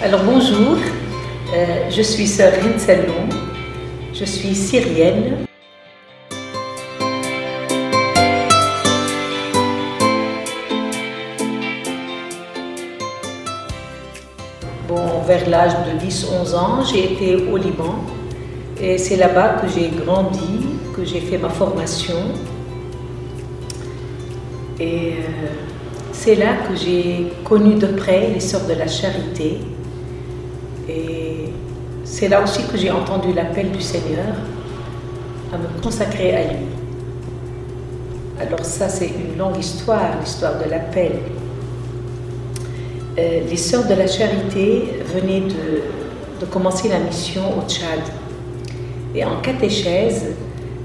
Alors bonjour, je suis sœur Hind Selloum, je suis syrienne. Bon, vers l'âge de 10-11 ans, j'ai été au Liban et c'est là-bas que j'ai grandi, que j'ai fait ma formation. Et c'est là que j'ai connu de près les Sœurs de la Charité. Et c'est là aussi que j'ai entendu l'appel du Seigneur à me consacrer à lui. Alors ça, c'est une longue histoire, l'histoire de l'appel. Les Sœurs de la Charité venaient de commencer la mission au Tchad. Et en catéchèse,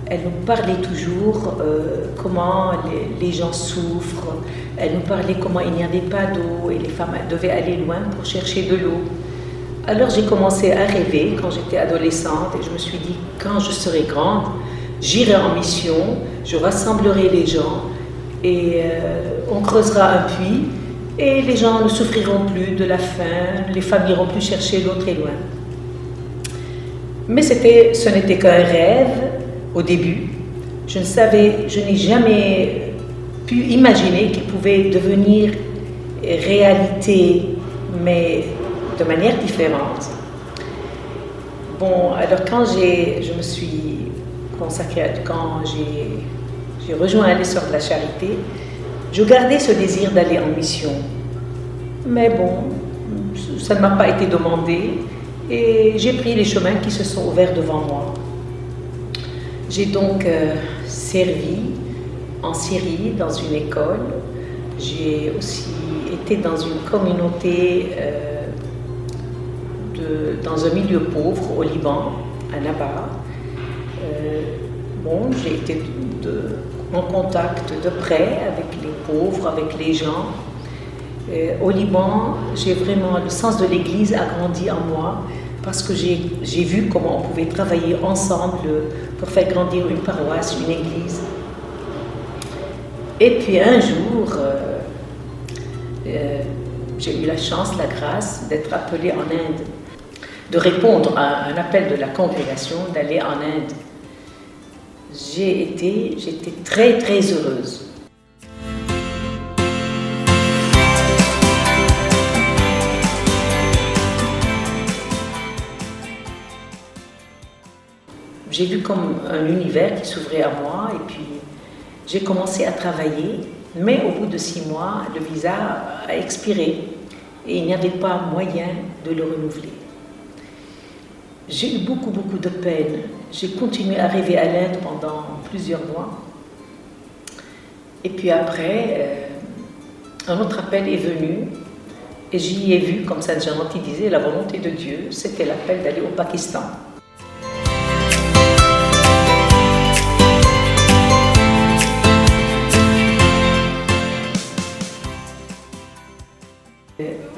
elles nous parlaient toujours comment les gens souffrent. Elles nous parlaient comment il n'y avait pas d'eau et les femmes devaient aller loin pour chercher de l'eau. Alors j'ai commencé à rêver quand j'étais adolescente et je me suis dit, quand je serai grande, j'irai en mission, je rassemblerai les gens et on creusera un puits et les gens ne souffriront plus de la faim, les femmes n'iront plus chercher l'eau très loin. Mais ce n'était qu'un rêve au début. Je n'ai jamais pu imaginer qu'il pouvait devenir réalité, mais de manière différente. Bon, alors quand je me suis consacrée, quand j'ai rejoint les Sœurs de la Charité, je gardais ce désir d'aller en mission. Mais bon, ça ne m'a pas été demandé et j'ai pris les chemins qui se sont ouverts devant moi. J'ai donc servi en Syrie dans une école. J'ai aussi été dans une communauté dans un milieu pauvre au Liban, à Naba. Bon, j'ai été en contact de près avec les pauvres, avec les gens. Au Liban, j'ai vraiment le sens de l'Église a grandi en moi parce que j'ai vu comment on pouvait travailler ensemble pour faire grandir une paroisse, une église. Et puis un jour, j'ai eu la chance, la grâce d'être appelée en Inde, de répondre à un appel de la congrégation d'aller en Inde. J'étais très très heureuse. J'ai vu comme un univers qui s'ouvrait à moi et puis j'ai commencé à travailler, mais au bout de 6 mois, le visa a expiré et il n'y avait pas moyen de le renouveler. J'ai eu beaucoup de peine. J'ai continué à rêver à l'Inde pendant plusieurs mois. Et puis après, un autre appel est venu et j'y ai vu, comme Saint Jean-Baptiste disait, la volonté de Dieu, c'était l'appel d'aller au Pakistan.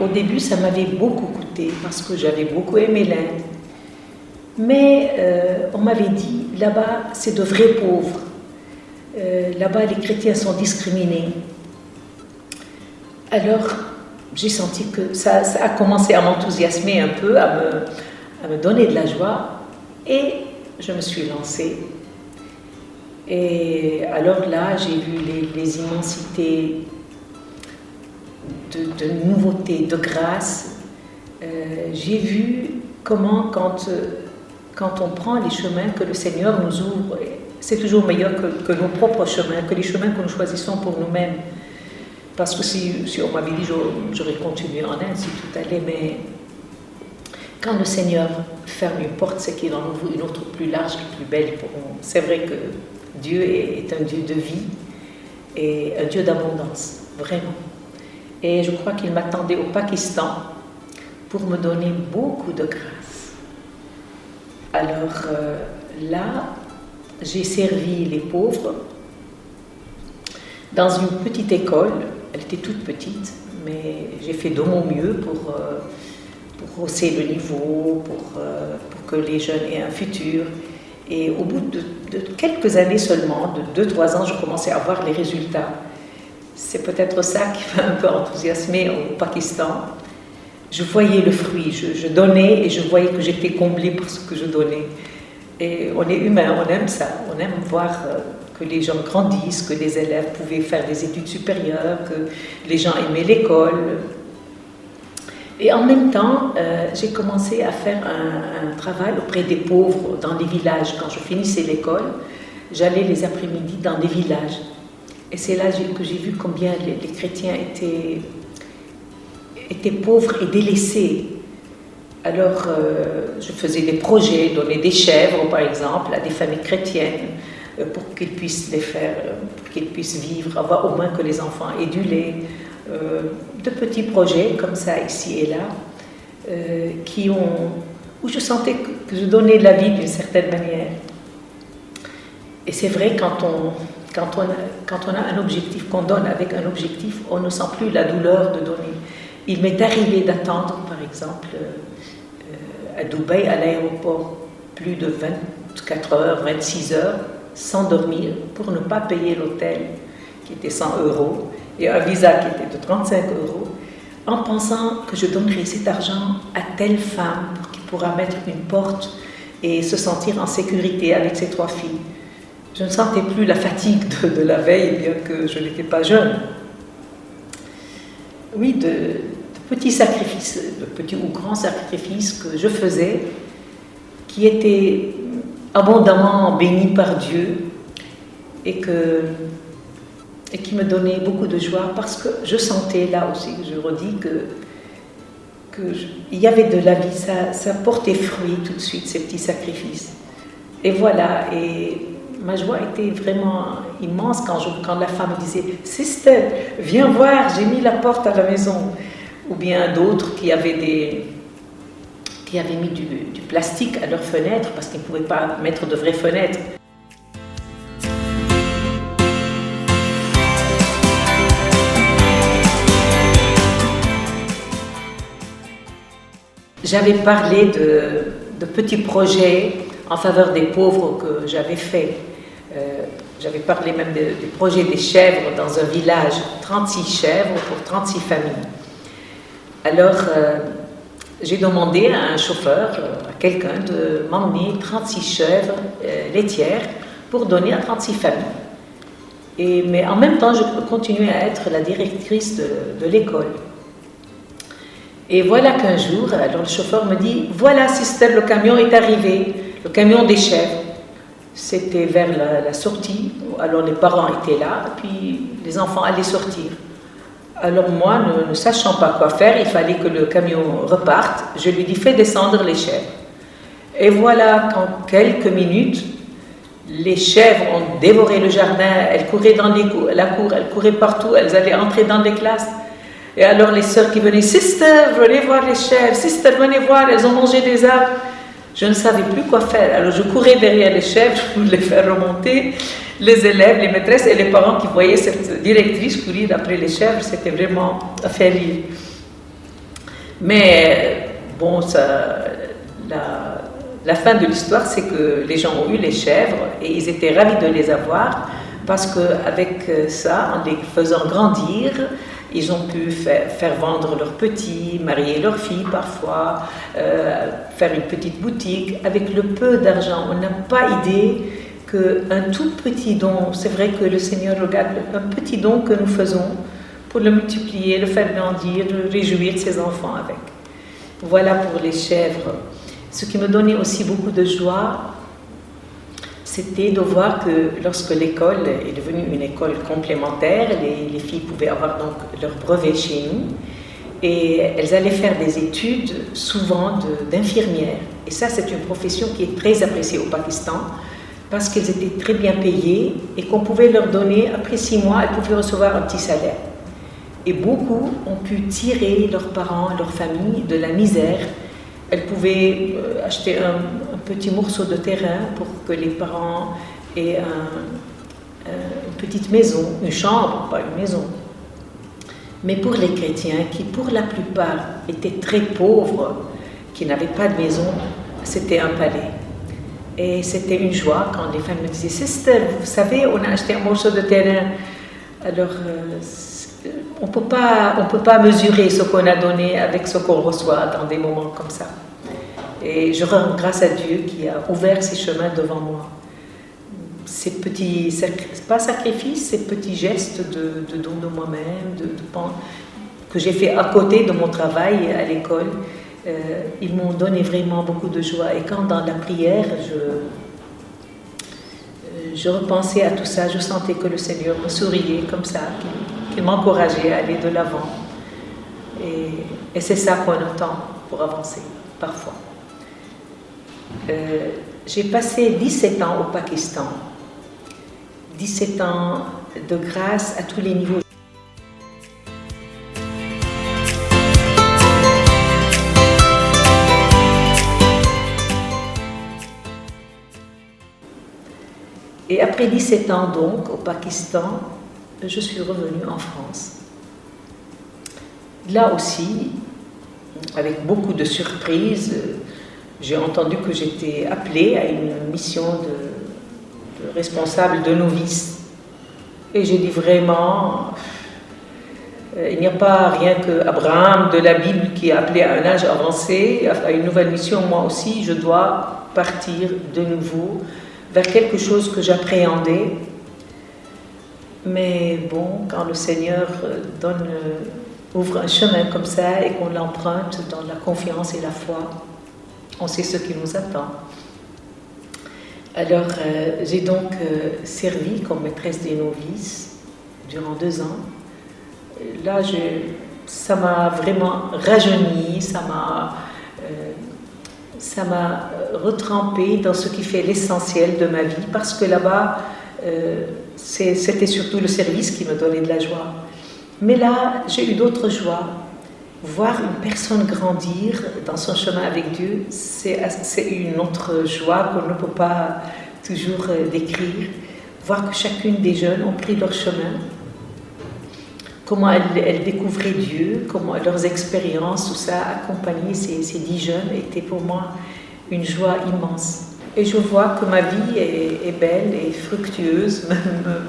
Au début, ça m'avait beaucoup coûté parce que j'avais beaucoup aimé l'Inde. Mais on m'avait dit, là-bas, c'est de vrais pauvres. Là-bas, les chrétiens sont discriminés. Alors, j'ai senti que ça a commencé à m'enthousiasmer un peu, à me donner de la joie. Et je me suis lancée. Et alors là, j'ai vu les immensités de nouveautés, de grâce. J'ai vu comment, quand on prend les chemins que le Seigneur nous ouvre, c'est toujours meilleur que nos propres chemins, que les chemins que nous choisissons pour nous-mêmes. Parce que si on m'avait dit j'aurais continué en Inde si tout allait, mais quand le Seigneur ferme une porte, c'est qu'il en ouvre une autre plus large et plus belle pour nous. C'est vrai que Dieu est un Dieu de vie et un Dieu d'abondance, vraiment. Et je crois qu'il m'attendait au Pakistan pour me donner beaucoup de grâce. Alors là, j'ai servi les pauvres dans une petite école. Elle était toute petite, mais j'ai fait de mon mieux pour hausser le niveau, pour que les jeunes aient un futur. Et au bout de quelques années seulement, de 2-3 ans, je commençais à voir les résultats. C'est peut-être ça qui m'a un peu enthousiasmée au Pakistan. je voyais le fruit, je donnais et je voyais que j'étais comblée par ce que je donnais. Et on est humain, on aime ça, on aime voir que les gens grandissent, que les élèves pouvaient faire des études supérieures, que les gens aimaient l'école. Et en même temps, j'ai commencé à faire un travail auprès des pauvres dans les villages. Quand je finissais l'école, j'allais les après-midi dans des villages. Et c'est là que j'ai vu combien les chrétiens étaient pauvres et délaissés. Alors, je faisais des projets, donner des chèvres, par exemple, à des familles chrétiennes, pour qu'ils puissent les faire, pour qu'ils puissent vivre, avoir au moins que les enfants aient du lait. De petits projets comme ça, ici et là, où je sentais que je donnais de la vie d'une certaine manière. Et c'est vrai, quand on a un objectif, qu'on donne avec un objectif, on ne sent plus la douleur de donner. Il m'est arrivé d'attendre, par exemple, à Dubaï, à l'aéroport, plus de 24 heures, 26 heures, sans dormir, pour ne pas payer l'hôtel, qui était 100 €, et un visa qui était de 35 €, en pensant que je donnerais cet argent à telle femme qui pourra mettre une porte et se sentir en sécurité avec ses 3 filles. Je ne sentais plus la fatigue de la veille, bien que je n'étais pas jeune. Oui, de petits sacrifices, de petits ou grands sacrifices que je faisais, qui étaient abondamment bénis par Dieu et qui me donnaient beaucoup de joie, parce que je sentais là aussi, je redis, il y avait de la vie, ça portait fruit tout de suite, ces petits sacrifices. Et voilà, et ma joie était vraiment immense quand la femme me disait « Sister, viens voir, j'ai mis la porte à la maison ». Ou bien d'autres qui avaient mis du plastique à leurs fenêtres parce qu'ils ne pouvaient pas mettre de vraies fenêtres. J'avais parlé de petits projets en faveur des pauvres que j'avais faits. J'avais parlé même du projet des chèvres dans un village, 36 chèvres pour 36 familles. Alors, j'ai demandé à un chauffeur, à quelqu'un, de m'emmener 36 chèvres laitières pour donner à 36 familles. Mais en même temps, je continuais à être la directrice de l'école. Et voilà qu'un jour, alors le chauffeur me dit « Voilà, sister, le camion est arrivé, le camion des chèvres ». C'était vers la sortie, alors les parents étaient là, puis les enfants allaient sortir. Alors moi, ne sachant pas quoi faire, il fallait que le camion reparte, je lui dis « Fais descendre les chèvres ». Et voilà qu'en quelques minutes, les chèvres ont dévoré le jardin, elles couraient dans la cour, elles couraient partout, elles allaient entrer dans les classes. Et alors les sœurs qui venaient « Sister, venez voir les chèvres, sister, venez voir, elles ont mangé des arbres ». Je ne savais plus quoi faire, alors je courais derrière les chèvres pour les faire remonter. Les élèves, les maîtresses et les parents qui voyaient cette directrice courir après les chèvres, c'était vraiment à faire rire. Mais bon, la fin de l'histoire, c'est que les gens ont eu les chèvres et ils étaient ravis de les avoir parce qu'avec ça, en les faisant grandir, ils ont pu faire vendre leurs petits, marier leurs filles parfois, faire une petite boutique. Avec le peu d'argent, on n'a pas idée qu'un tout petit don, c'est vrai que le Seigneur regarde un petit don que nous faisons pour le multiplier, le faire grandir, le réjouir de ses enfants avec. Voilà pour les chèvres. Ce qui me donnait aussi beaucoup de joie, c'était de voir que lorsque l'école est devenue une école complémentaire, les filles pouvaient avoir donc leur brevet chez nous et elles allaient faire des études souvent d'infirmières. Et ça, c'est une profession qui est très appréciée au Pakistan parce qu'elles étaient très bien payées et qu'on pouvait leur donner, après 6 mois, elles pouvaient recevoir un petit salaire. Et beaucoup ont pu tirer leurs parents, leur famille de la misère. Elles pouvaient acheter un petit morceau de terrain pour que les parents aient une petite maison, une chambre, pas une maison. Mais pour les chrétiens, qui pour la plupart étaient très pauvres, qui n'avaient pas de maison, c'était un palais. Et c'était une joie quand les femmes me disaient « Sister, vous savez, on a acheté un morceau de terrain. » Alors, on peut pas mesurer ce qu'on a donné avec ce qu'on reçoit dans des moments comme ça. Et je rends grâce à Dieu qui a ouvert ces chemins devant moi. Ces petits, pas sacrifices, ces petits gestes de don de moi-même, que j'ai fait à côté de mon travail à l'école, ils m'ont donné vraiment beaucoup de joie. Et quand dans la prière, je repensais à tout ça, je sentais que le Seigneur me souriait comme ça, qu'il m'encourageait à aller de l'avant. Et c'est ça qu'on attend pour avancer, parfois. J'ai passé 17 ans au Pakistan. 17 ans de grâce à tous les niveaux. Et après 17 ans donc au Pakistan, je suis revenue en France. Là aussi, avec beaucoup de surprises, j'ai entendu que j'étais appelée à une mission de responsable de novices. Et j'ai dit vraiment, il n'y a pas rien que Abraham de la Bible qui est appelé à un âge avancé, à une nouvelle mission. Moi aussi, je dois partir de nouveau vers quelque chose que j'appréhendais. Mais bon, quand le Seigneur ouvre un chemin comme ça et qu'on l'emprunte dans la confiance et la foi, on sait ce qui nous attend. Alors, j'ai donc servi comme maîtresse des novices durant 2 ans. Là, ça m'a vraiment rajeunie, ça m'a retrempée dans ce qui fait l'essentiel de ma vie, parce que là-bas, c'était surtout le service qui me donnait de la joie. Mais là, j'ai eu d'autres joies. Voir une personne grandir dans son chemin avec Dieu, c'est une autre joie qu'on ne peut pas toujours décrire. Voir que chacune des jeunes ont pris leur chemin, comment elles découvraient Dieu, comment leurs expériences, tout ça, accompagner ces 10 jeunes, était pour moi une joie immense. Et je vois que ma vie est belle et fructueuse,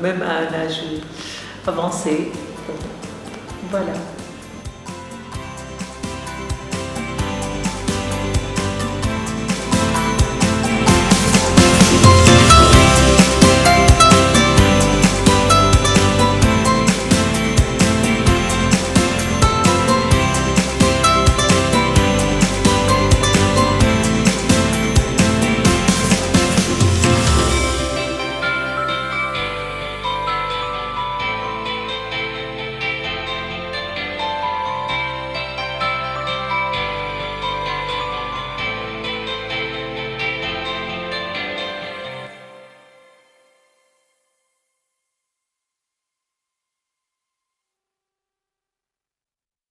même à un âge avancé. Voilà.